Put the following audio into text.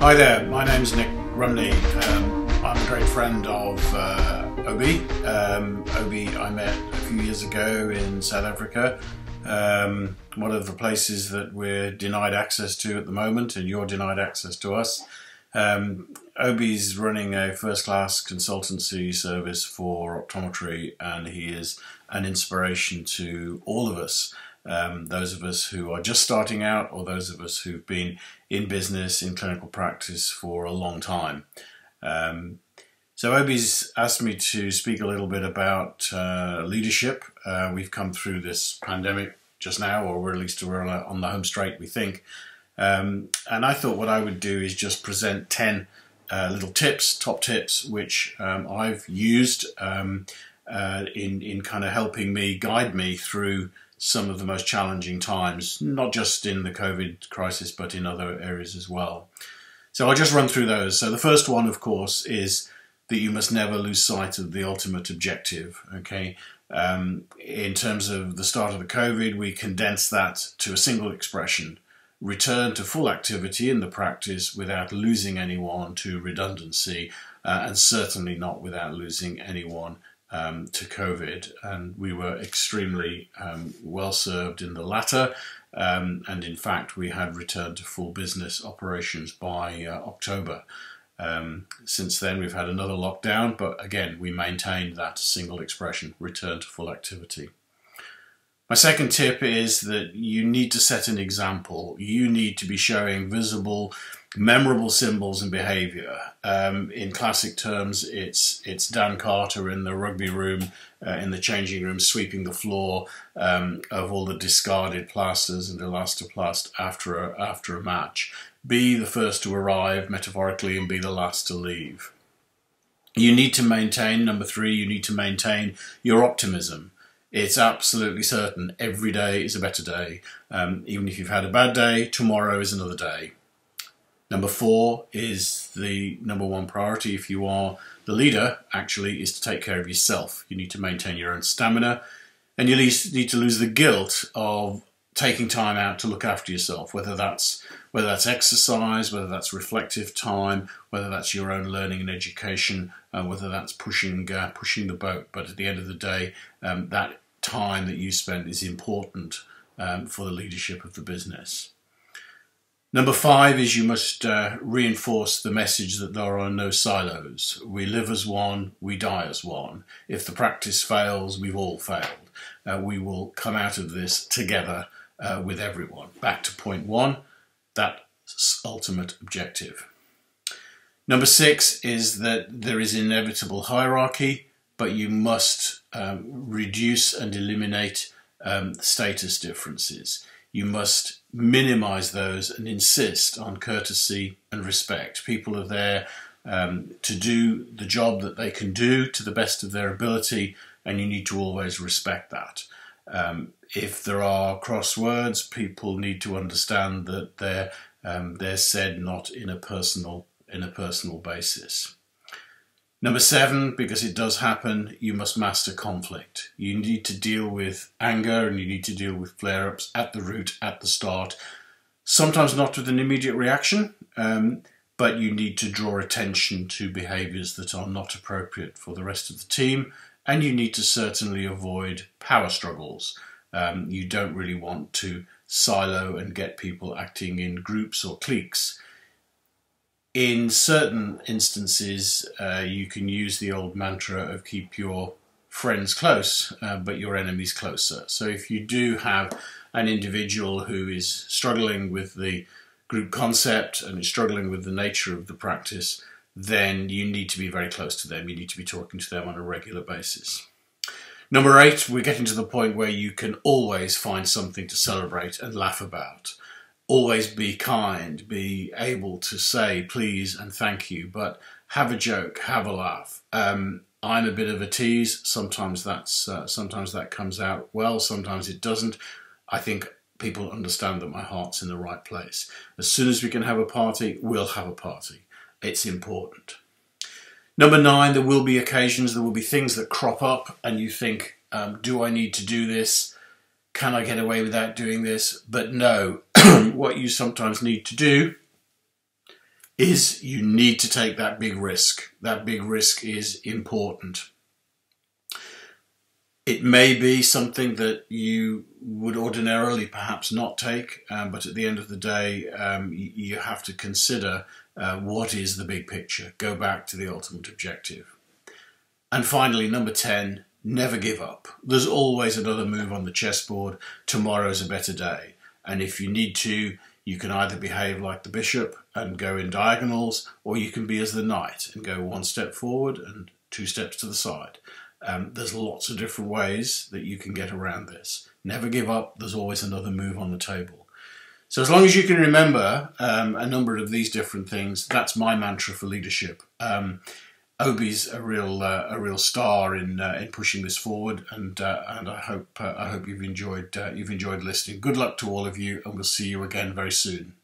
Hi there, my name's Nic Rumney. I'm a great friend of Obi. Obi I met a few years ago in South Africa. One of the places that we're denied access to at the moment, and you're denied access to us. Obi's running a first-class consultancy service for optometry, and he is an inspiration to all of us. Those of us who are just starting out, or those of us who've been in business, in clinical practice for a long time. So Obi's asked me to speak a little bit about leadership. We've come through this pandemic just now, or at least we're on the home straight, we think. And I thought what I would do is just present 10 little tips, top tips, which I've used in kind of helping me, guide me through some of the most challenging times, not just in the COVID crisis, but in other areas as well. So I'll just run through those. So the first one, of course, is that you must never lose sight of the ultimate objective, okay? In terms of the start of the COVID, we condensed that to a single expression: return to full activity in the practice without losing anyone to redundancy, and certainly not without losing anyone to COVID. And we were extremely well served in the latter, and in fact we had returned to full business operations by October. Since then we've had another lockdown, but again we maintained that single expression: return to full activity. My second tip is that you need to set an example. You need to be showing visible, memorable symbols and behaviour. In classic terms, it's Dan Carter in the rugby room, in the changing room, sweeping the floor of all the discarded plasters and elastoplast after a match. Be the first to arrive, metaphorically, and be the last to leave. You need to maintain, number 3, you need to maintain your optimism. It's absolutely certain every day is a better day. Even if you've had a bad day, tomorrow is another day. Number 4 is the number 1 priority if you are the leader, actually, is to take care of yourself. You need to maintain your own stamina, and you need to lose the guilt of taking time out to look after yourself, whether that's exercise, whether that's reflective time, whether that's your own learning and education, whether that's pushing the boat. But at the end of the day, that time that you spend is important for the leadership of the business. Number 5 is you must reinforce the message that there are no silos. We live as one, we die as one. If the practice fails, we've all failed. We will come out of this together with everyone. Back to point 1, that ultimate objective. Number 6 is that there is inevitable hierarchy, but you must reduce and eliminate status differences. You must minimize those and insist on courtesy and respect. People are there to do the job that they can do to the best of their ability, and you need to always respect that. If there are crosswords, people need to understand that they're said not in a personal basis. Number 7, because it does happen, you must master conflict. You need to deal with anger, and you need to deal with flare-ups at the root, at the start. Sometimes not with an immediate reaction, but you need to draw attention to behaviours that are not appropriate for the rest of the team, and you need to certainly avoid power struggles. You don't really want to silo and get people acting in groups or cliques. In certain instances, you can use the old mantra of keep your friends close, but your enemies closer. So if you do have an individual who is struggling with the group concept and is struggling with the nature of the practice, then you need to be very close to them. You need to be talking to them on a regular basis. Number 8, we're getting to the point where you can always find something to celebrate and laugh about. Always be kind, be able to say please and thank you, but have a joke, have a laugh. I'm a bit of a tease. Sometimes that comes out well, sometimes it doesn't. I think people understand that my heart's in the right place. As soon as we can have a party, we'll have a party. It's important. Number 9, there will be occasions, there will be things that crop up and you think, do I need to do this? Can I get away without doing this? But no, what you sometimes need to do is you need to take that big risk. That big risk is important. It may be something that you would ordinarily perhaps not take, but at the end of the day, you have to consider what is the big picture. Go back to the ultimate objective. And finally, number 10, never give up. There's always another move on the chessboard. Tomorrow's a better day. And if you need to, you can either behave like the bishop and go in diagonals, or you can be as the knight and go 1 step forward and 2 steps to the side. There's lots of different ways that you can get around this. Never give up. There's always another move on the table. So as long as you can remember a number of these different things, that's my mantra for leadership. Obi's a real star in pushing this forward, and I hope you've enjoyed listening. Good luck to all of you, and we'll see you again very soon.